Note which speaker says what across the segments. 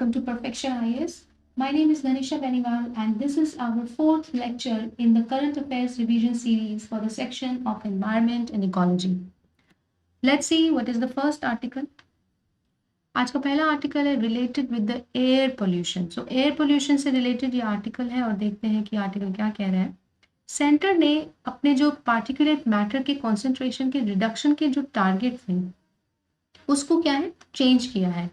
Speaker 1: welcome to Perfection IAS. My name is Ganesha Beniwal, and this is our fourth lecture in the Current Affairs Revision series for the section of Environment and Ecology. Let's see what is the first article. आज का पहला article है related with the air pollution. So air pollution से related ये article है और देखते हैं कि आर्टिकल क्या कह रहा है. सेंटर ने अपने जो पार्टिकुलेट मैटर के कॉन्सेंट्रेशन के रिडक्शन के जो टारगेट थे उसको क्या है चेंज किया है.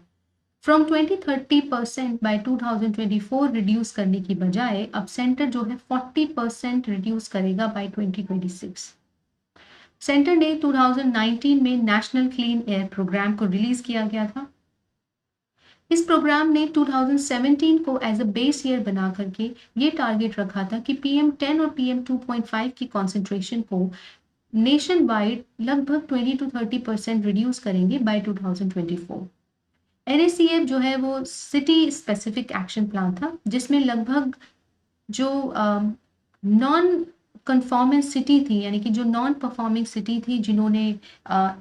Speaker 1: फ्रॉम 20-30% बाय 2024 रिड्यूस करने की बजाय अब सेंटर जो है 40% रिड्यूस करेगा बाय 2026. सेंटर ने 2019 में नेशनल क्लीन एयर प्रोग्राम को रिलीज किया गया था. इस प्रोग्राम ने 2017 को एज अ बेस ईयर बना करके ये टारगेट रखा था कि PM10 और PM2.5 की कॉन्सेंट्रेशन को नेशन वाइड लगभग 20-30% रिड्यूस करेंगे बाय 2024. NACF जो है वो सिटी स्पेसिफिक एक्शन प्लान था जिसमें लगभग जो नॉन कन्फॉर्मेंस सिटी थी यानी कि जो नॉन परफॉर्मिंग सिटी थी जिन्होंने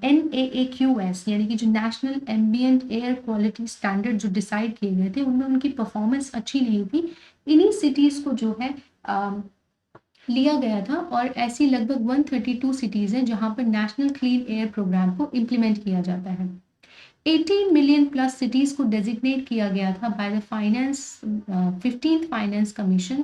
Speaker 1: NAAQS यानी कि जो national ambient air quality standard जो डिसाइड किए गए थे उनमें उनकी परफॉर्मेंस अच्छी नहीं थी. इन्हीं सिटीज़ को जो है लिया गया था और ऐसी लगभग 132 सिटीज़ हैं जहां पर नेशनल क्लीन एयर प्रोग्राम को इम्प्लीमेंट किया जाता है. 18 मिलियन प्लस सिटीज को डेजिग्नेट किया गया था by the 15th finance commission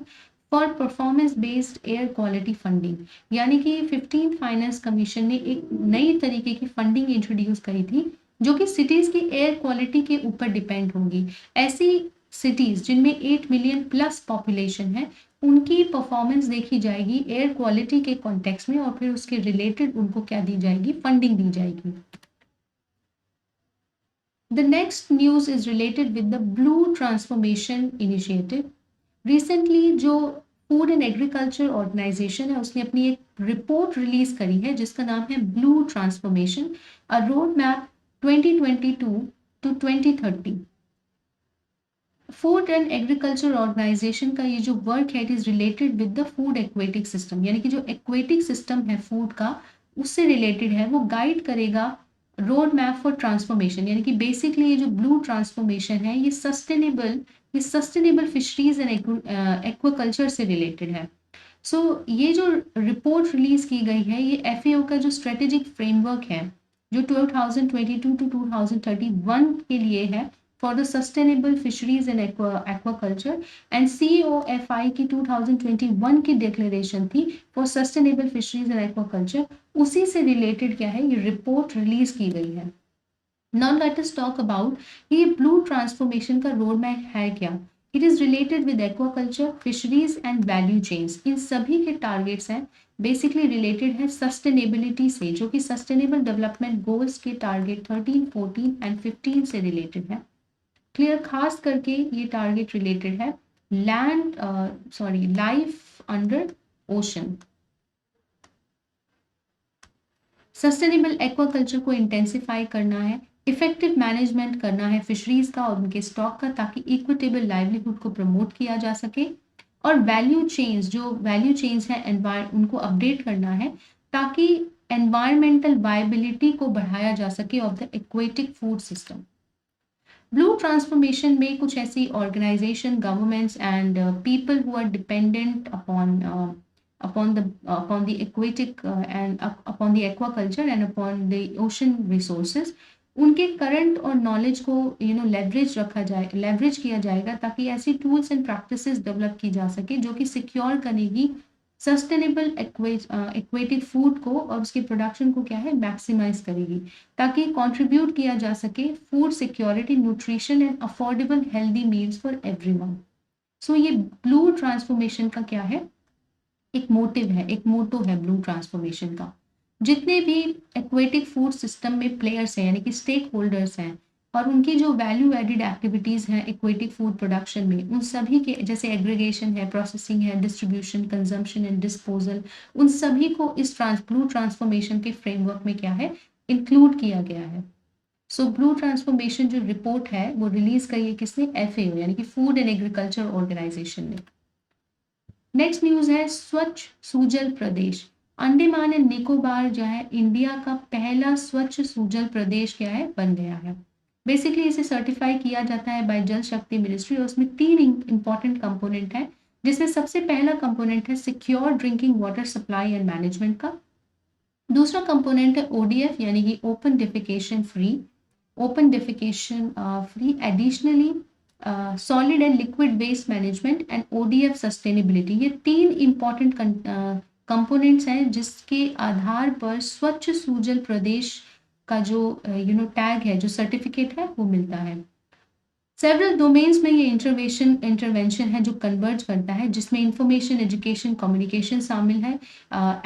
Speaker 1: for performance based air quality funding. यानी कि 15th फाइनेंस कमीशन ने एक नई तरीके की फंडिंग इंट्रोड्यूस करी थी जो कि सिटीज की एयर क्वालिटी के ऊपर डिपेंड होगी. ऐसी सिटीज जिनमें 8 मिलियन प्लस पॉपुलेशन है उनकी परफॉर्मेंस देखी जाएगी एयर क्वालिटी के कॉन्टेक्स्ट में और फिर उसके रिलेटेड उनको क्या दी जाएगी फंडिंग दी जाएगी. The next news is related with the Blue Transformation Initiative. Recently जो फूड एंड एग्रीकल्चर ऑर्गेनाइजेशन है उसने अपनी एक रिपोर्ट रिलीज करी है जिसका नाम है blue transformation a road map 2022 to 2030. Food and agriculture organization का ये जो वर्क है it is related with the food aquatic system यानी कि जो एक्वेटिक सिस्टम है फूड का उससे रिलेटेड है. वो गाइड करेगा रोड मैप फॉर ट्रांसफॉर्मेशन यानी कि बेसिकली ये जो ब्लू ट्रांसफॉर्मेशन है ये सस्टेनेबल फिशरीज एंड एक्वाकल्चर से रिलेटेड है. सो ये जो रिपोर्ट रिलीज की गई है ये FAO का जो स्ट्रेटेजिक फ्रेमवर्क है जो 2022 to 2031 के लिए है for the sustainable fisheries and aquaculture and COFI की 2021 की डिक्लेरेशन थी for sustainable fisheries and aquaculture. उसी से रिलेटेड क्या है ये रिपोर्ट रिलीज की गई है. Now let us talk about ये ब्लू ट्रांसफॉर्मेशन का रोड मैप है क्या. It is related with aquaculture fisheries and value chains. इन सभी के टारगेट्स हैं बेसिकली रिलेटेड है सस्टेनेबिलिटी से जो कि सस्टेनेबल डेवलपमेंट गोल्स के टारगेट 13, 14 एंड 15 से रिलेटेड है. क्लियर खास करके ये टारगेट रिलेटेड है life under ocean. Sustainable aquaculture को इंटेंसिफाई करना है, इफेक्टिव मैनेजमेंट करना है फिशरीज का और उनके स्टॉक का ताकि इक्विटेबल लाइवलीहुड को प्रमोट किया जा सके. और वैल्यू चेन्स है उनको अपडेट करना है ताकि एनवायरमेंटल वायबिलिटी को बढ़ाया जा सके of the aquatic food system. Blue transformation में कुछ ऐसी organization governments and people who are dependent upon the aquatic and upon the aquaculture and upon the ocean resources उनके करंट और नॉलेज को लेवरेज किया जाएगा ताकि ऐसी टूल्स एंड प्रैक्टिसेस डेवलप की जा सके जो कि सिक्योर करेगी सस्टेनेबल एक्वेटिक फूड को और उसके प्रोडक्शन को क्या है मैक्सिमाइज करेगी ताकि कंट्रीब्यूट किया जा सके food security nutrition and affordable healthy meals for everyone. So ये ब्लू ट्रांसफॉर्मेशन का क्या है एक मोटिव है एक मोटो है ब्लू ट्रांसफॉर्मेशन का. जितने भी एक्वेटिक फूड सिस्टम में प्लेयर्स हैं यानी कि स्टेक होल्डर्स हैं और उनकी जो वैल्यू एडिड एक्टिविटीज़ हैं एक्वेटिक फूड प्रोडक्शन में उन सभी के जैसे एग्रीगेशन है प्रोसेसिंग है डिस्ट्रीब्यूशन कंजम्पशन एंड डिस्पोजल उन सभी को इस ब्लू ट्रांसफॉर्मेशन के फ्रेमवर्क में क्या है इंक्लूड किया गया है. सो ब्लू ट्रांसफॉर्मेशन जो रिपोर्ट है वो रिलीज करी है किसने FAO यानी कि फूड एंड एग्रीकल्चर ऑर्गेनाइजेशन ने. नेक्स्ट न्यूज है स्वच्छ सुजल प्रदेश. अंडमान एंड निकोबार जो है इंडिया का पहला स्वच्छ सुजल प्रदेश क्या है बन गया है. बेसिकली इसे सर्टिफाई किया जाता है बाय जल शक्ति मिनिस्ट्री और उसमें 3 इंपॉर्टेंट कंपोनेंट है, जिसमें सबसे पहला कंपोनेंट है secure drinking water supply and management का। दूसरा कंपोनेंट है ओडीएफ यानी कि open defecation free, additionally solid and liquid waste management and ODF sustainability. ये 3 इंपॉर्टेंट कंपोनेंट्स हैं जिसके आधार पर स्वच्छ सुजल प्रदेश का जो टैग है, जो सर्टिफिकेट है, वो मिलता है। सेवरल डोमेन्स में ये इंटरवेंशन है जो कन्वर्ज करता है, जिसमें इंफॉर्मेशन, एजुकेशन, कम्युनिकेशन शामिल है,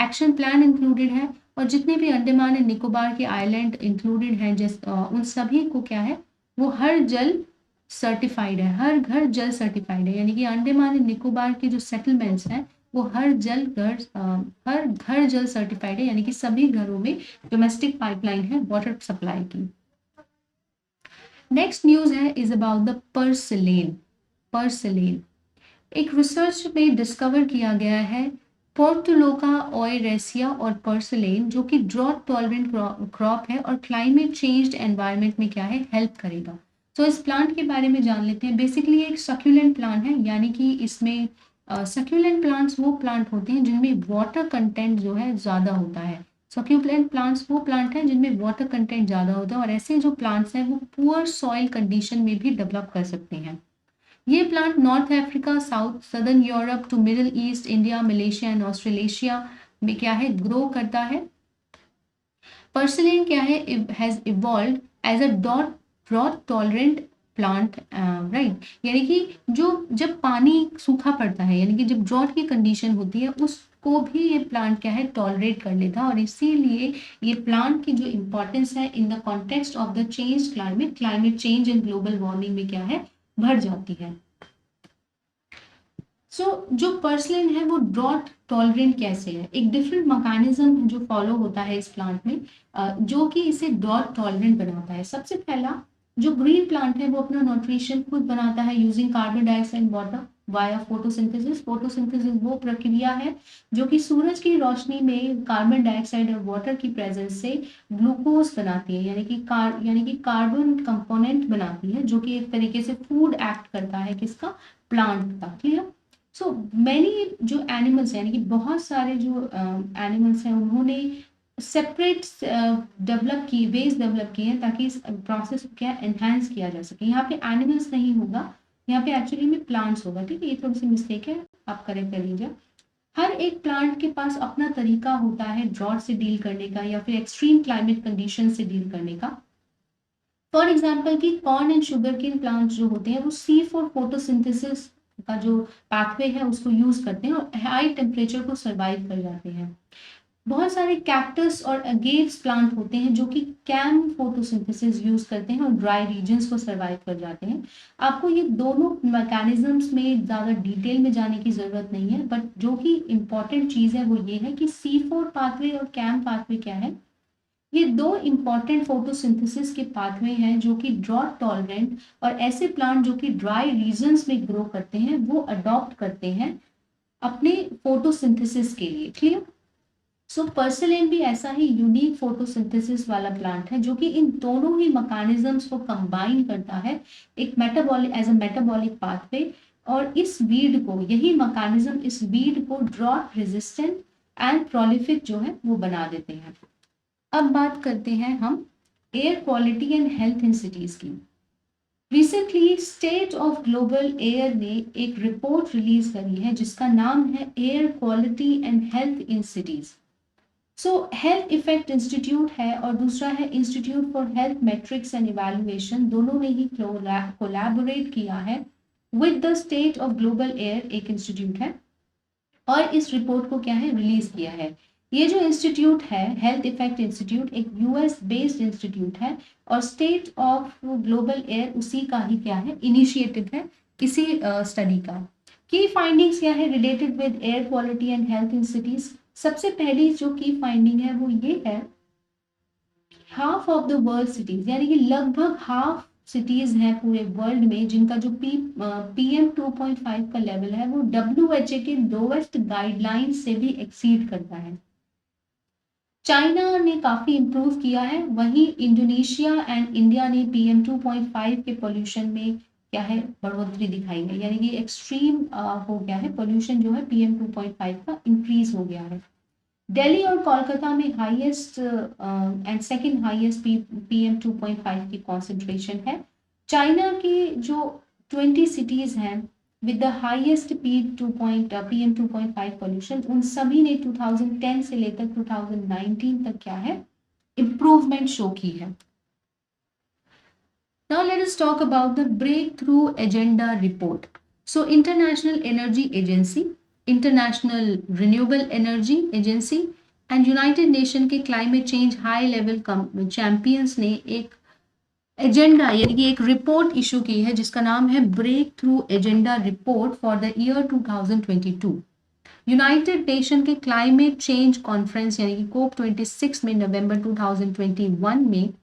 Speaker 1: एक्शन प्लान इंक्लूडेड है, और जितने भी अंडमान एंड निकोबार के आइलैंड इंक्लूडेड हैं उन सभी को क्या है, वो हर जल सर्टिफाइड है, हर घर जल सर्टिफाइड है। यानी कि अंडमान एंड निकोबार के जो सेटलमेंट्स हैं वो हर घर जल सर्टिफाइड है, यानी कि सभी घरों में डोमेस्टिक पाइपलाइन है वाटर सप्लाई की। नेक्स्ट न्यूज है इज अबाउट द पर्सिलेन। एक रिसर्च में डिस्कवर किया गया है पोर्टुलोका ओएरेसिया और पर्सिलेन, जो कि ड्रॉट टॉलरेंट क्रॉप है और क्लाइमेट चेंज्ड एनवायरनमेंट में क्या है, हेल्प करेगा। तो इस प्लांट के बारे में जान लेते हैं। बेसिकली एक सक्यूलेंट प्लांट है, यानी कि इसमें सक्यूलेंट प्लांट्स वो प्लांट होते हैं जिनमें वाटर कंटेंट जो है ज़्यादा होता है। सक्यूलेंट प्लांट्स वो प्लांट हैं जिनमें वाटर कंटेंट ज़्यादा होता है, और ऐसे जो प्लांट्स हैं वो पुअर सॉइल कंडीशन में भी डेवलप कर सकते हैं। ये plant North Africa, South Southern Europe to Middle East, India, Malaysia and Australasia में क्या है, ग्रो करता है। पर्सिलेन क्या है, has evolved as a drought tolerant plant, right. यानी कि जब पानी सूखा पड़ता है, यानी कि जब ड्रॉट की कंडीशन होती है, उसको भी ये प्लांट क्या है, टॉलरेट कर लेता है, और इसीलिए ये प्लांट की जो इंपॉर्टेंस है in the context of the change climate change and global warming में क्या है, बढ़ जाती है। जो पर्सलिन है वो ड्रॉट टॉलरेंट कैसे है, एक डिफरेंट मैकेनिज्म जो फॉलो होता है इस प्लांट में, जो कि इसे ड्रॉट टॉलरेंट बनाता है। सबसे पहला जो ग्रीन प्लांट है वो अपना न्यूट्रिशन खुद बनाता है using carbon dioxide water via photosynthesis. Photosynthesis वो प्रक्रिया है जो कि सूरज की रोशनी में कार्बन डाइऑक्साइड और वाटर की प्रेजेंस से ग्लूकोज बनाती है, यानी कि कार्बन कंपोनेंट बनाती है, जो कि एक तरीके से फूड एक्ट करता है किसका, प्लांट का। क्लियर। सो मैनी जो एनिमल्स यानी कि बहुत सारे जो एनिमल्स हैं उन्होंने सेपरेट वेज डेवलप किए हैं ताकि इस प्रोसेस को क्या एनहांस किया जा सके। यहाँ पे एनिमल्स नहीं होगा, यहाँ पे एक्चुअली में प्लांट्स होगा। ठीक है, ये थोड़ी सी मिस्टेक है, आप करेक्ट कर लीजिए। हर एक प्लांट के पास अपना तरीका होता है ड्रॉट से डील करने का या फिर एक्सट्रीम क्लाइमेट कंडीशन से डील करने का। फॉर एग्जाम्पल की corn and sugar cane plants जो होते हैं वो C4 फोटोसिंथेसिस का जो पाथवे है उसको यूज करते हैं और हाई टेम्परेचर को सरवाइव कर जाते हैं। बहुत सारे कैक्टस और अगेव्स प्लांट होते हैं जो कि कैम फोटोसिंथेसिस यूज करते हैं और ड्राई रीजन्स को सरवाइव कर जाते हैं। आपको ये दोनों मैकेनिज्म्स में ज़्यादा डिटेल में जाने की ज़रूरत नहीं है, बट जो कि इम्पॉर्टेंट चीज़ है वो ये है कि C4 पाथवे और कैम पाथवे क्या है। ये दो इम्पॉर्टेंट फोटोसिंथेसिस के पाथवे हैं जो कि ड्रॉट टॉलरेंट और ऐसे प्लांट जो कि ड्राई रीजन्स में ग्रो करते हैं वो अडॉप्ट करते हैं अपने फोटोसिंथेसिस के लिए। क्लियर। सो पर्सिलेन भी ऐसा ही यूनिक फोटोसिंथेसिस वाला प्लांट है जो कि इन दोनों ही मैकेनिज्म्स को कंबाइन करता है एक मेटाबॉलिक पाथवे, और इस वीड को, यही मैकेनिज्म इस वीड को ड्रॉट रेजिस्टेंट एंड प्रोलिफिक जो है वो बना देते हैं। अब बात करते हैं हम air quality and health in cities की। Recently state of global air ने एक रिपोर्ट रिलीज करी है जिसका नाम है air quality and health in cities. So health effect institute है और दूसरा है institute for health metrics and evaluation, दोनों ने ही कोलैबोरेट किया है with the state of global air, एक इंस्टीट्यूट है, और इस रिपोर्ट को क्या है, रिलीज किया है। ये जो इंस्टीट्यूट है हेल्थ इफेक्ट इंस्टीट्यूट एक यूएस बेस्ड इंस्टीट्यूट है और स्टेट ऑफ ग्लोबल एयर उसी का ही क्या है, इनिशिएटिव है इसी स्टडी का। की फाइंडिंग्स क्या है related with air quality and health in cities. सबसे पहली जो की फाइंडिंग है वो ये है, half of the world cities, यानी कि लगभग हाफ सिटीज हैं पूरे वर्ल्ड में जिनका जो PM 2.5 का लेवल है वो WHO के लोवेस्ट गाइडलाइन से भी एक्सीड करता है। चाइना ने काफ़ी इम्प्रूव किया है, वहीं इंडोनेशिया एंड इंडिया ने PM 2.5 के पोल्यूशन में क्या है बढ़ोतरी दिखाई है, यानी कि एक्सट्रीम हो गया है पोल्यूशन जो है PM 2.5 का इंक्रीज हो गया है। दिल्ली और कोलकाता में highest and second highest PM 2.5 की कॉन्सेंट्रेशन है। चाइना की जो 20 सिटीज हैं with the highest PM 2.5 pollution, उन सभी ने 2010 से लेकर 2019 तक क्या है इम्प्रूवमेंट शो की है। Now let us talk about the Breakthrough Agenda Report. So International Energy Agency, International Renewable Energy Agency and United Nation के Climate Change High Level Champions ने एक एजेंडा यानी कि एक रिपोर्ट इशू की है जिसका नाम है breakthrough agenda report for the year 2022। United Nation के क्लाइमेट चेंज कॉन्फ्रेंस यानी कि COP26 में नवंबर 2021 में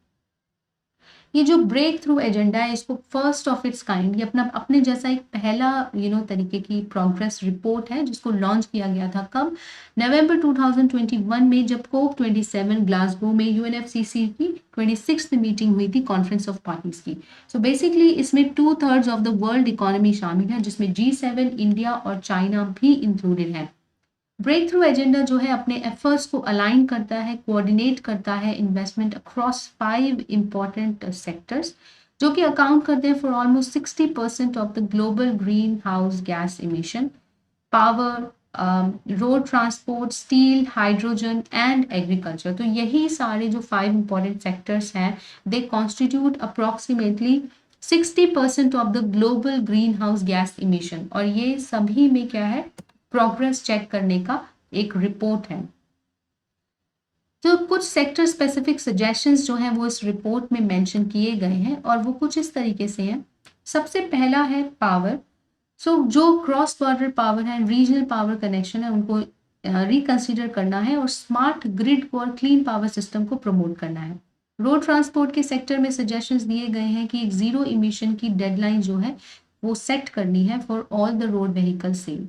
Speaker 1: ये जो ब्रेक थ्रू एजेंडा है, इसको फर्स्ट ऑफ इट्स काइंड, ये अपने जैसा एक पहला तरीके की प्रोग्रेस रिपोर्ट है जिसको लॉन्च किया गया था कब, नवंबर 2021 में, जब COP27 ग्लासगो में UNFCCC की 26th मीटिंग हुई थी कॉन्फ्रेंस ऑफ पार्टीज की। सो बेसिकली इसमें 2/3 ऑफ द वर्ल्ड इकोनॉमी शामिल है, जिसमें G7, इंडिया और चाइना भी इंक्लूडेड है। ब्रेक थ्रू एजेंडा जो है अपने एफर्ट्स को अलाइन करता है, कोऑर्डिनेट करता है इन्वेस्टमेंट अक्रॉस 5 इंपॉर्टेंट सेक्टर्स जो कि अकाउंट करते हैं for almost 60% of the global greenhouse gas emission, power, road transport, steel, hydrogen and agriculture. तो यही सारे जो 5 इंपॉर्टेंट सेक्टर्स हैं, they constitute approximately 60% of the global greenhouse gas emission, और ये सभी में क्या है प्रोग्रेस चेक करने का एक रिपोर्ट है। तो कुछ सेक्टर स्पेसिफिक सजेशंस जो हैं वो इस रिपोर्ट में मेंशन किए गए हैं और वो कुछ इस तरीके से हैं। सबसे पहला है पावर। सो जो क्रॉस बॉर्डर पावर है, रीजनल पावर कनेक्शन है, उनको रिकंसिडर करना है और स्मार्ट ग्रिड को और क्लीन पावर सिस्टम को प्रमोट करना है। रोड ट्रांसपोर्ट के सेक्टर में सजेशंस दिए गए हैं कि एक जीरो इमिशन की डेडलाइन जो है वो सेट करनी है for all the road vehicle sale.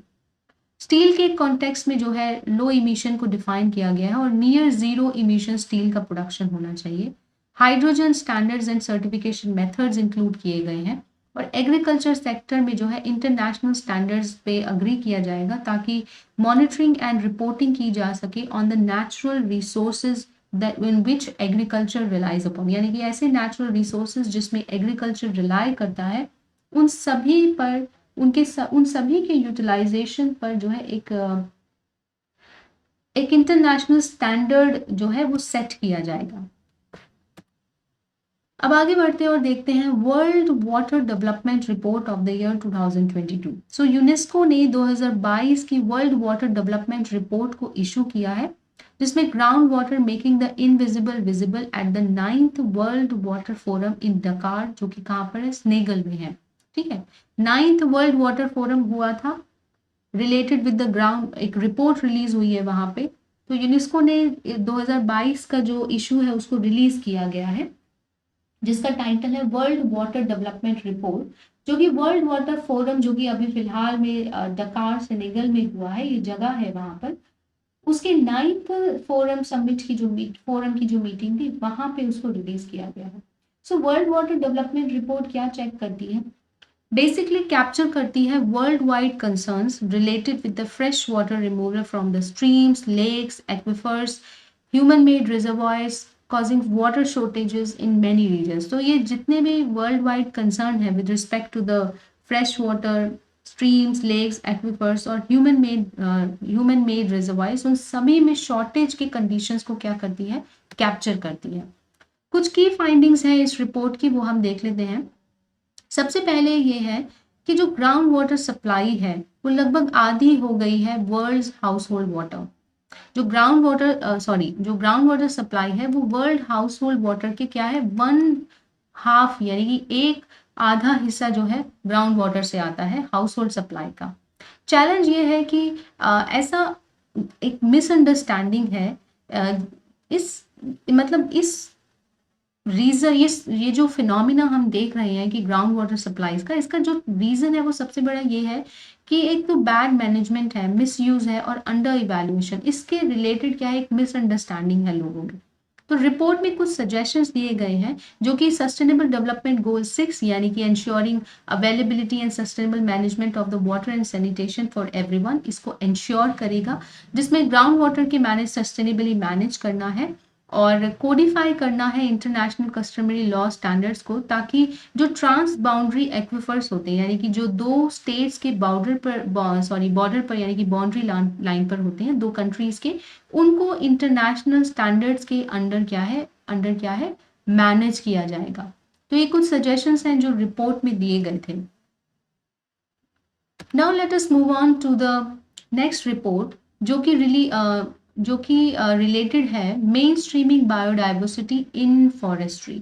Speaker 1: Steel के कॉन्टेक्स्ट में जो है लो इमिशन को डिफाइन किया गया है और नियर जीरो इमिशन स्टील का प्रोडक्शन होना चाहिए। Hydrogen standards and certification methods include किए गए हैं और एग्रीकल्चर सेक्टर में जो है इंटरनेशनल स्टैंडर्ड्स पे अग्री किया जाएगा ताकि मॉनिटरिंग एंड रिपोर्टिंग की जा सके on the natural resources that in which agriculture relies upon, यानी कि ऐसे नेचुरल रिसोर्सेज जिसमें एग्रीकल्चर रिलाई करता है उन सभी पर उन सभी के यूटिलाइजेशन पर जो है एक इंटरनेशनल स्टैंडर्ड जो है वो सेट किया जाएगा। अब आगे बढ़ते हैं और देखते हैं world water development report of the year 2022। So UNESCO ने 2022 की वर्ल्ड वाटर डेवलपमेंट रिपोर्ट को इशू किया है जिसमें ground water making the invisible visible at the 9th world water forum in डकार, जो कि कहाँ पर है, सेनेगल में है। ठीक है, 9th वर्ल्ड वाटर फोरम हुआ था रिलेटेड विद द ग्राउंड, एक रिपोर्ट रिलीज हुई है वहां पे। तो यूनेस्को ने 2022 का जो इशू है उसको रिलीज किया गया है जिसका टाइटल है वर्ल्ड वाटर डेवलपमेंट रिपोर्ट, जो कि वर्ल्ड वाटर फोरम जो कि अभी फिलहाल में डकार सेनेगल में हुआ है, ये जगह है वहां पर, उसके 9th फोरम समिट की फोरम की जो मीटिंग थी वहां पे उसको रिलीज किया गया है। So world water development report क्या चेक करती है, बेसिकली कैप्चर करती है worldwide concerns related with the fresh water removal from the streams, lakes, aquifers, human made reservoirs causing water shortages in many regions। तो ये जितने भी worldwide concern है with respect to the fresh water, streams, lakes, aquifers और human made reservoirs, उन सभी में shortage के कंडीशंस को क्या करती है, कैप्चर करती है। कुछ की फाइंडिंग्स हैं इस रिपोर्ट की, वो हम देख लेते हैं। सबसे पहले ये है कि जो ग्राउंड वाटर सप्लाई है वो लगभग आधी हो गई है वर्ल्ड हाउस होल्ड वाटर। जो ग्राउंड वाटर सप्लाई है वो वर्ल्ड हाउस होल्ड वाटर के क्या है, 1/2 यानी कि एक आधा हिस्सा जो है ग्राउंड वाटर से आता है हाउस होल्ड सप्लाई का। चैलेंज ये है कि ऐसा एक मिसअंडरस्टैंडिंग है, इस रीजन, ये जो फिनोमिना हम देख रहे हैं कि ग्राउंड वाटर सप्लाईज का, इसका जो रीजन है वो सबसे बड़ा ये है कि एक तो बैड मैनेजमेंट है, मिसयूज है और अंडर इवैल्यूएशन, इसके रिलेटेड क्या है, एक मिसअंडरस्टैंडिंग है लोगों में। तो रिपोर्ट में कुछ सजेशंस दिए गए हैं जो कि सस्टेनेबल डेवलपमेंट गोल 6 यानी कि ensuring availability and sustainable management of the water and sanitation for everyone, इसको एंश्योर करेगा, जिसमें ग्राउंड वाटर के मैनेज सस्टेनेबली मैनेज करना है और कोडिफाई करना है इंटरनेशनल कस्टमरी लॉ स्टैंडर्ड्स को, ताकि जो ट्रांस बाउंड्री एक्विफर्स होते हैं यानी कि जो दो स्टेट्स के बॉर्डर पर यानी कि बाउंड्री लाइन पर होते हैं दो कंट्रीज के, उनको इंटरनेशनल स्टैंडर्ड्स के अंडर क्या है मैनेज किया जाएगा। तो ये कुछ सजेशंस हैं जो रिपोर्ट में दिए गए थे। Now let us move on to the next report जो कि रिलेटेड है mainstreaming biodiversity in forestry.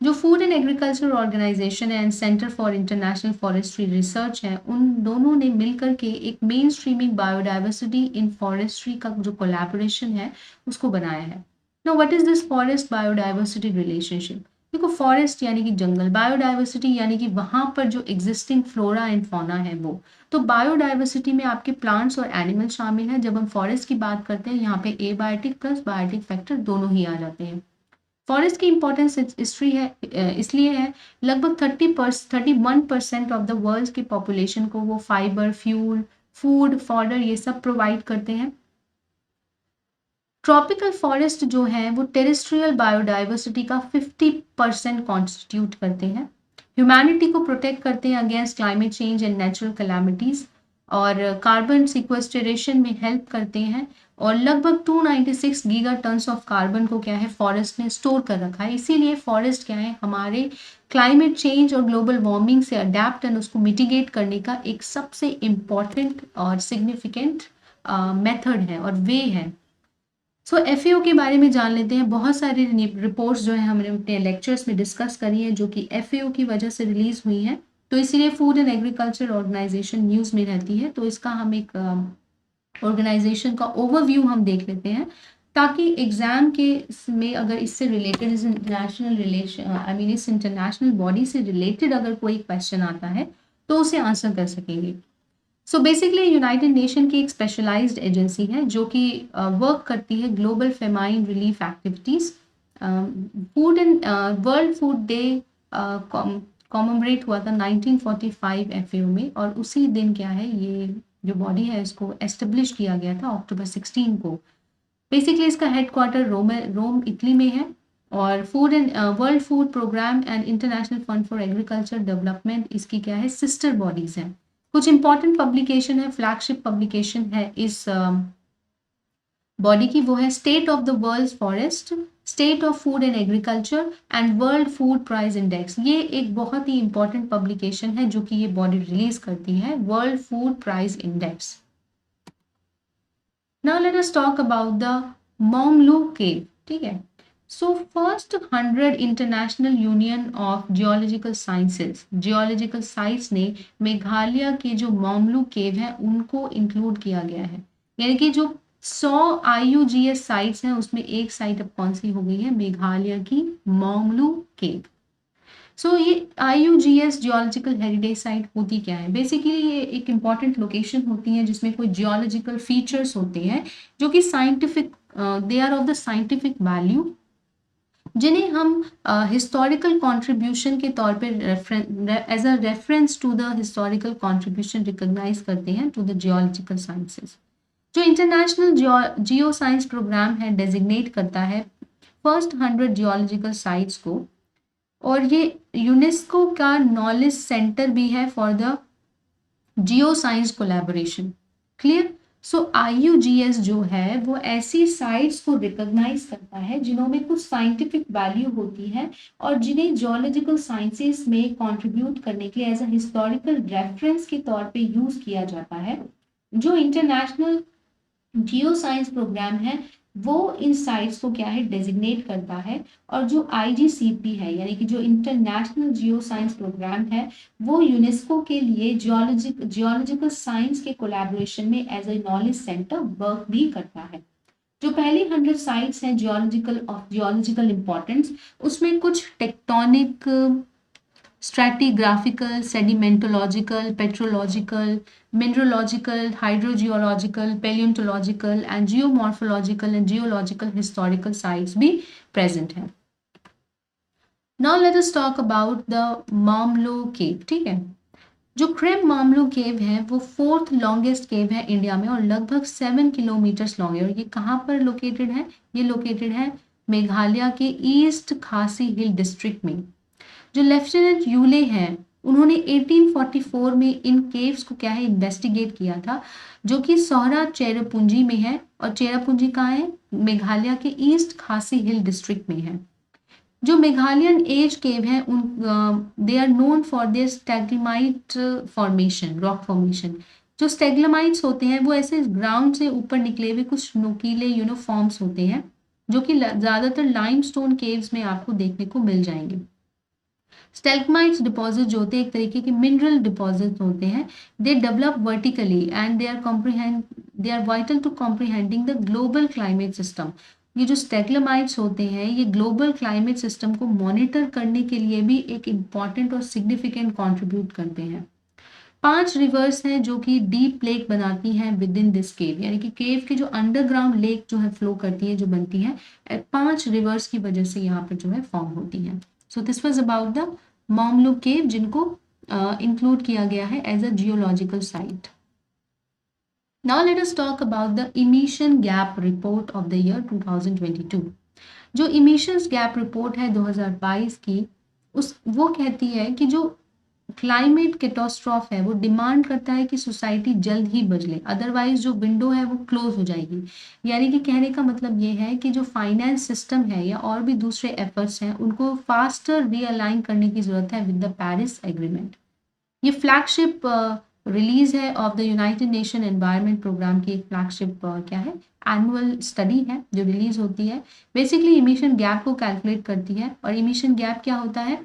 Speaker 1: जो food and agriculture organisation and centre for international forestry research है, उन दोनों ने मिलकर के एक mainstreaming biodiversity in forestry का जो कोलैबोरेशन है उसको बनाया है। Now what is this forest biodiversity relationship? देखो, फॉरेस्ट यानी कि जंगल, बायोडाइवर्सिटी यानी कि वहां पर जो एग्जिस्टिंग फ्लोरा एंड फौना है वो, तो बायोडाइवर्सिटी में आपके प्लांट्स और एनिमल शामिल है। जब हम फॉरेस्ट की बात करते हैं यहाँ पे एबायोटिक प्लस बायोटिक फैक्टर दोनों ही आ जाते हैं। फॉरेस्ट की इंपॉर्टेंस हिस्ट्री है इसलिए है, लगभग 31% ऑफ द वर्ल्ड की पॉपुलेशन को वो फाइबर, फ्यूल, फूड, फॉडर ये सब प्रोवाइड करते हैं। ट्रॉपिकल फॉरेस्ट जो है वो टेरेस्ट्रियल बायोडाइवर्सिटी का 50% कॉन्स्टिट्यूट करते हैं। ह्यूमैनिटी को प्रोटेक्ट करते हैं against climate change and natural calamities, और कार्बन सिक्वेस्ट्रेशन में हेल्प करते हैं। और लगभग 296 गीगा टन्स ऑफ कार्बन को क्या है फॉरेस्ट ने स्टोर कर रखा है। इसीलिए फॉरेस्ट क्या है हमारे क्लाइमेट चेंज और ग्लोबल वार्मिंग से अडेप्ट एंड उसको मिटिगेट करने का एक सबसे इम्पॉर्टेंट और सिग्निफिकेंट मेथड है और वे है। सो एफएओ के बारे में जान लेते हैं। बहुत सारी रिपोर्ट्स जो है हमने अपने लेक्चर्स में डिस्कस करी है जो कि एफएओ की वजह से रिलीज हुई हैं, तो इसीलिए food and agriculture organization news में रहती है। तो इसका हम एक ऑर्गेनाइजेशन का ओवरव्यू हम देख लेते हैं, ताकि एग्जाम के में अगर इससे रिलेटेड इस इंटरनेशनल रिलेशन इस इंटरनेशनल बॉडी से रिलेटेड अगर कोई क्वेश्चन आता है तो उसे आंसर कर सकेंगे। सो बेसिकली यूनाइटेड नेशन की एक स्पेशलाइज्ड एजेंसी है जो कि वर्क करती है global famine relief activities. Food and world food day commemorate हुआ था 1945 एफएओ में, और उसी दिन क्या है ये जो बॉडी है इसको एस्टेब्लिश किया गया था अक्टूबर 16 को। बेसिकली इसका हेडक्वार्टर रोम इटली में है, और food and world food programme and international fund for agriculture development इसकी क्या है सिस्टर बॉडीज हैं। कुछ इंपॉर्टेंट पब्लिकेशन है, फ्लैगशिप पब्लिकेशन है इस बॉडी की, वो है state of the world forest, state of food and agriculture and world food price index. ये एक बहुत ही इंपॉर्टेंट पब्लिकेशन है जो कि ये बॉडी रिलीज करती है, world food price index. Now let us talk about the Mawmluh cave. ठीक है, so first 100 international union of geological sciences, geological science ने मेघालय के जो मोंगलू केव है उनको इंक्लूड किया गया है। यानी कि जो 100 IUGS साइट्स हैं उसमें एक साइट अब कौन सी हो गई है, मेघालय की मोंगलू केव। सो ये IUGS जियोलॉजिकल हेरिटेज साइट होती क्या है? बेसिकली ये एक इम्पॉर्टेंट लोकेशन होती है जिसमें कोई जियोलॉजिकल फीचर्स होते हैं जो कि scientific they are of the scientific value, जिन्हें हम हिस्टोरिकल कंट्रीब्यूशन के तौर पे as a reference to the historical contribution recognize करते हैं टू द जियोलॉजिकल साइंसेस। जो इंटरनेशनल जियो साइंस प्रोग्राम है डेजिग्नेट करता है फर्स्ट 100 जियोलॉजिकल साइट्स को, और ये यूनेस्को का नॉलेज सेंटर भी है for the geo science collaboration. Clear? So IUGS जो है वो ऐसी साइट्स को रिकॉग्नाइज करता है जिन्होंने कुछ साइंटिफिक वैल्यू होती है और जिन्हें जियोलॉजिकल साइंसेस में कंट्रीब्यूट करने के लिए एज अ हिस्टोरिकल रेफरेंस के तौर पे यूज किया जाता है। जो इंटरनेशनल जियो साइंस प्रोग्राम है वो इन साइट्स को क्या है डेजिग्नेट करता है, और जो IGCP है यानी कि जो इंटरनेशनल जियो साइंस प्रोग्राम है वो यूनेस्को के लिए जियोलॉजिकल साइंस के कोलैबोरेशन में as a knowledge centre work भी करता है। जो पहली 100 साइट्स हैं जियोलॉजिकल इंपॉर्टेंस, उसमें कुछ tectonic, stratigraphical, sedimentological, petrological, mineralogical, hydrogeological, palaeontological and geomorphological and geological historical sites भी प्रेजेंट हैं। Now let us talk about the Mawmluh cave. ठीक है, जो क्रेम मामलो केव है वो 4th लॉन्गेस्ट केव है इंडिया में और लगभग 7 किलोमीटर्स लॉन्ग है। और ये कहाँ पर लोकेटेड है? ये लोकेटेड है मेघालय के ईस्ट खासी हिल डिस्ट्रिक्ट में। जो लेफ्टिनेंट यूले हैं, उन्होंने 1844 में इन केव्स को क्या है इन्वेस्टिगेट किया था, जो कि सोहरा चेरापूंजी में है। और चेरापूंजी कहाँ है? मेघालय के ईस्ट खासी हिल डिस्ट्रिक्ट में है। जो मेघालयन एज केव है उन they are known for their stalagmite formation, rock formation. जो स्टैग्माइट्स होते हैं वो ऐसे ग्राउंड से ऊपर निकले हुए कुछ नुकीले फॉर्म्स होते हैं, जो कि ज्यादातर लाइमस्टोन केव्स में आपको देखने को मिल जाएंगे। स्टैग्माइट्स डिपॉजिट जो होते हैं एक तरीके के मिनरल डिपॉजिट होते हैं। They develop vertically and they are vital to comprehending the global climate system. ये जो स्टैग्माइट्स होते हैं ये ग्लोबल क्लाइमेट सिस्टम को मॉनिटर करने के लिए भी एक इम्पॉर्टेंट और सिग्निफिकेंट कंट्रीब्यूट करते हैं। 5 रिवर्स हैं जो कि डीप लेक बनाती हैं विद इन दिस केव, यानी कि केव के जो अंडरग्राउंड लेक जो है फ्लो करती है, जो बनती है 5 रिवर्स की वजह से यहाँ पर जो है फॉर्म होती है। So this was about the Mawmluh cave, जिनको इंक्लूड किया गया है as a geological site. Now let us talk about the emission gap report of the year 2022. जो emissions gap report है 2022 की, वो कहती है कि जो क्लाइमेट कैटास्ट्रॉफ है वो डिमांड करता है कि सोसाइटी जल्द ही बदले, अदरवाइज जो विंडो है वो क्लोज हो जाएगी। यानी कि कहने का मतलब ये है कि जो फाइनेंस सिस्टम है या और भी दूसरे एफर्ट्स हैं उनको फास्टर रीअलाइन करने की जरूरत है विद द पेरिस एग्रीमेंट। ये फ्लैगशिप रिलीज है of the United Nation environment programme की एक फ्लैगशिप क्या है एनुअल स्टडी है जो रिलीज होती है। बेसिकली इमिशन गैप को कैलकुलेट करती है। और इमिशन गैप क्या होता है?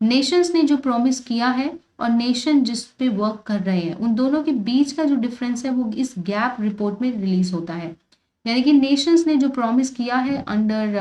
Speaker 1: नेशंस ने जो प्रॉमिस किया है और नेशन जिस पे वर्क कर रहे हैं उन दोनों के बीच का जो डिफरेंस है वो इस गैप रिपोर्ट में रिलीज होता है। यानी कि नेशंस ने जो प्रॉमिस किया है under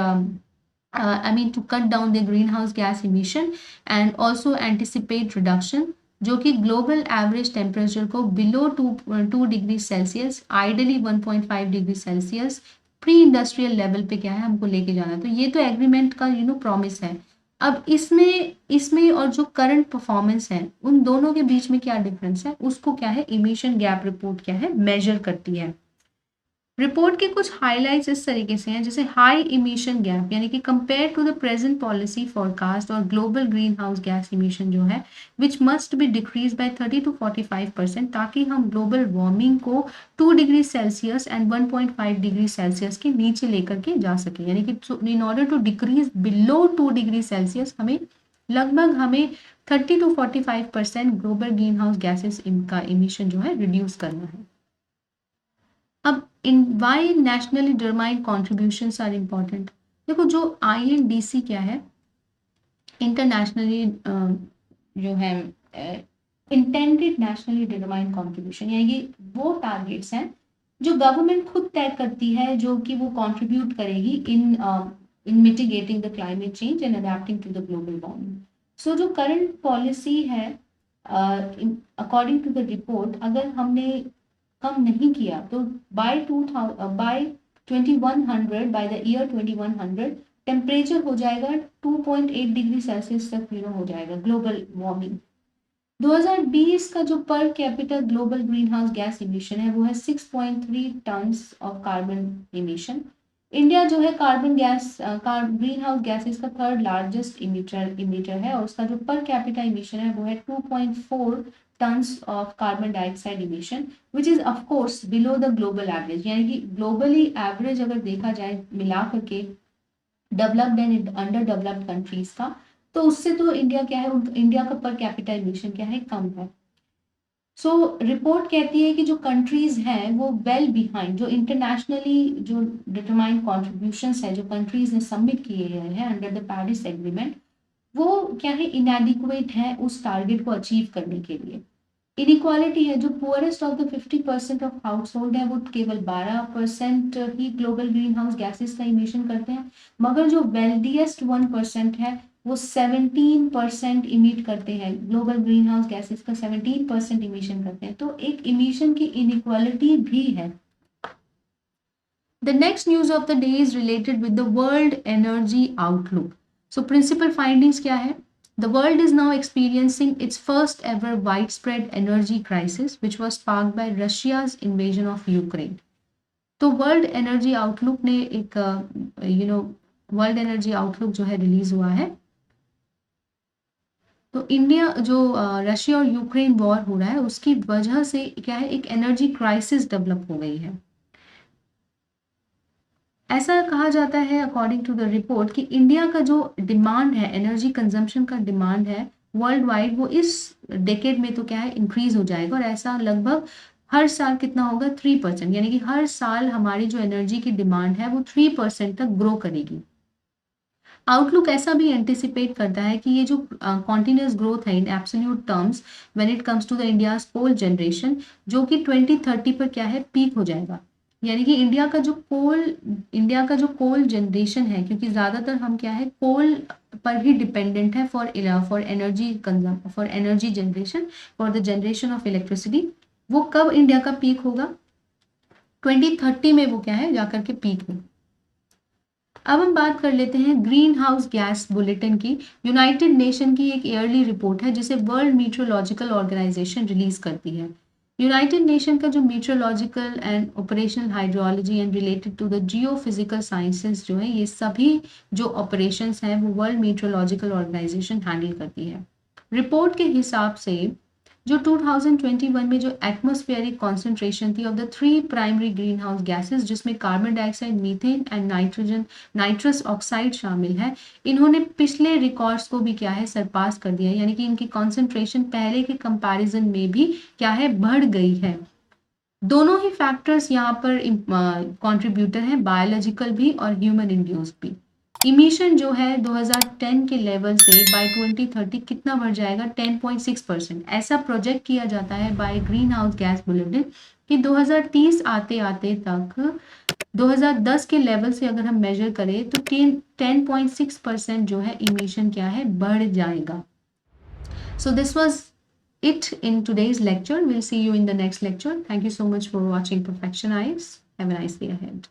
Speaker 1: to cut down the greenhouse gas emission and also anticipate reduction, जो कि ग्लोबल एवरेज टेम्परेचर को below 2 degree Celsius, ideally 1.5 degree Celsius pre industrial level पे क्या है हमको लेके जाना। तो ये तो एग्रीमेंट का प्रॉमिस है। अब इसमें और जो करंट परफॉर्मेंस है उन दोनों के बीच में क्या डिफरेंस है, उसको क्या है इमिशन गैप रिपोर्ट क्या है मेजर करती है। रिपोर्ट के कुछ हाइलाइट्स इस तरीके से हैं, जैसे हाई इमिशन गैप, यानी कि compare to the present policy forecast और global greenhouse gas emission जो है which must be decrease by 30 to 45%, ताकि हम ग्लोबल वार्मिंग को 2 degree Celsius and 1.5 degree Celsius के नीचे लेकर के जा सके। यानी कि in order to decrease below 2 degree Celsius हमें 30 to 45% global greenhouse gases का इमिशन जो है रिड्यूस करना है। अब इन why nationally determined contributions are important. देखो जो INDC क्या है, इंटरनेशनली जो है इंटेंडेड नेशनली डिटरमाइंड कॉन्ट्रीब्यूशन, यानी कि वो टारगेट्स हैं जो गवर्नमेंट खुद तय करती है, जो कि वो कंट्रीब्यूट करेगी in mitigating the climate change and adapting to the global warming. So जो करंट पॉलिसी है अकॉर्डिंग टू द रिपोर्ट, अगर हमने कम नहीं किया तो by 2100 by the year 2100 temperature हो जाएगा 2.8 डिग्री सेल्सियस तक हो जाएगा ग्लोबल वार्मिंग। 2020 का जो पर capital global greenhouse gas emission है वो है 6.3 tons of carbon emission. India जो है ग्रीन हाउस गैसेस का 3rd लार्जेस्ट इमिटर है और उसका जो पर कैपिटल इमिशन है वो है 2.4 tons of carbon dioxide emission, which is of course below the global average। यानी कि ग्लोबली एवरेज अगर देखा जाए मिला करके developed and under developed countries का, तो उससे तो इंडिया क्या है, इंडिया का पर कैपिटल इमिशन क्या है, कम है। सो रिपोर्ट कहती है कि जो कंट्रीज हैं वो वेल बिहाइंड, जो इंटरनेशनली जो डिटरमाइंड कॉन्ट्रीब्यूशंस है जो कंट्रीज ने सबमिट किए गए हैं अंडर द पेरिस एग्रीमेंट, वो क्या है इनएडिक्वेट है उस टारगेट को अचीव करने के लिए। इनइक्वालिटी है, जो poorest of the 50% of house hold है वो केवल 12% ही ग्लोबल ग्रीन हाउस गैसेस का इमिशन करते हैं, मगर जो वेल्दीएस्ट 1% है वो 17% इमिट करते हैं, ग्लोबल ग्रीन हाउस गैसेस का 17% इमिशन करते हैं। तो एक इमिशन की इनइक्वालिटी भी है। The next news of the day is related with the World Energy Outlook. So principal findings क्या है? The world is now experiencing its first ever widespread energy crisis, which was sparked by Russia's invasion of Ukraine. तो world energy outlook ने एक world energy outlook जो है release हुआ है। तो इंडिया जो रशिया और यूक्रेन वॉर हो रहा है उसकी वजह से क्या है, एक एनर्जी क्राइसिस डेवलप हो गई है। ऐसा कहा जाता है अकॉर्डिंग टू द रिपोर्ट कि इंडिया का जो डिमांड है, एनर्जी कंजम्पशन का डिमांड है वर्ल्ड वाइड, वो इस डेकेड में तो क्या है इंक्रीज हो जाएगा, और ऐसा लगभग हर साल कितना होगा 3%, यानी कि हर साल हमारी जो एनर्जी की डिमांड है वो 3% तक ग्रो करेगी। आउटलुक ऐसा भी एंटिसिपेट करता है कि ये जो कॉन्टिन्यूस ग्रोथ है in absolute terms when it comes to the India's coal generation, जो कि 2030 पर क्या है पीक हो जाएगा। यानी कि इंडिया का जो कोल जनरेशन है, क्योंकि ज़्यादातर हम क्या है कोल पर ही डिपेंडेंट है for energy generation, for the generation of electricity, वो कब इंडिया का पीक होगा? 2030 में वो क्या है जाकर के पीक हो। अब हम बात कर लेते हैं ग्रीन हाउस गैस बुलेटिन की। यूनाइटेड नेशन की एक ईयरली रिपोर्ट है जिसे वर्ल्ड मीट्रोलॉजिकल ऑर्गेनाइजेशन रिलीज करती है। यूनाइटेड नेशन का जो meteorological and operational hydrology and related to the geophysical sciences जो है, ये सभी जो ऑपरेशंस हैं वो वर्ल्ड मीट्रोलॉजिकल ऑर्गेनाइजेशन हैंडल करती है। रिपोर्ट के हिसाब से जो 2021 में जो एटमॉस्फेरिक कॉन्सेंट्रेशन थी of the 3 primary greenhouse gases, जिसमें carbon dioxide, methane and nitrous oxide शामिल है, इन्होंने पिछले रिकॉर्ड्स को भी क्या है सरपास कर दिया है, यानी कि इनकी कॉन्सेंट्रेशन पहले के कंपैरिजन में भी क्या है बढ़ गई है। दोनों ही फैक्टर्स यहाँ पर कंट्रीब्यूटर हैं, बायोलॉजिकल भी और ह्यूमन इंड्यूस भी। इमिशन जो है 2010 के लेवल से बाय 2030 कितना बढ़ जाएगा? 10.6%। ऐसा प्रोजेक्ट किया जाता है by green house gas bulletin कि 2030 आते आते तक 2010 के लेवल से अगर हम मेजर करें तो 10.6% जो है इमिशन क्या है बढ़ जाएगा। So this was it in today's lecture. We'll see you in the next lecture. Thank you so much for watching Perfection Eyes. Have a nice day ahead.